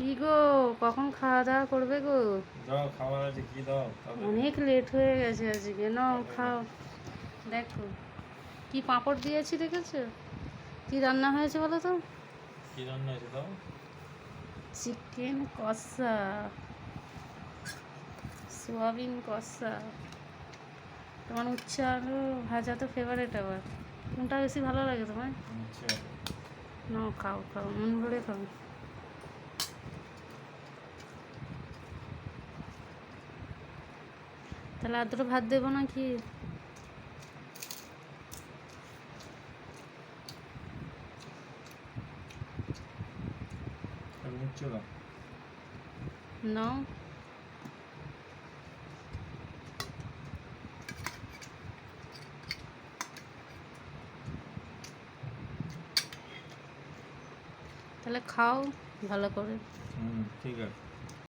কি গো, কখন খাওয়া দাওয়া করবে গো? দাও খাবার আছে, কি দাও? অনেক লেট হয়ে গেছে আজকে, নাও খাও। দেখো কি পাঁপড় দিয়েছি, দেখেছো? কি রান্না হয়েছে বলো তো? কি রান্না হয়েছে দাও? চিকেন কষা, সোয়াবিন কষা। তোমার উচ্ছে আলু ভাজা তো ফেভারিট, আবার কোনটা বেশি ভালো লাগে তোমার? আচ্ছা, নাও খাও খাও, মন ভরে খাও। তাহলে আর দুটো ভাত দেবো নাকি? আর মুচ্ছো দাও। নাও। তাহলে খাও ভালো করে। ঠিক আছে।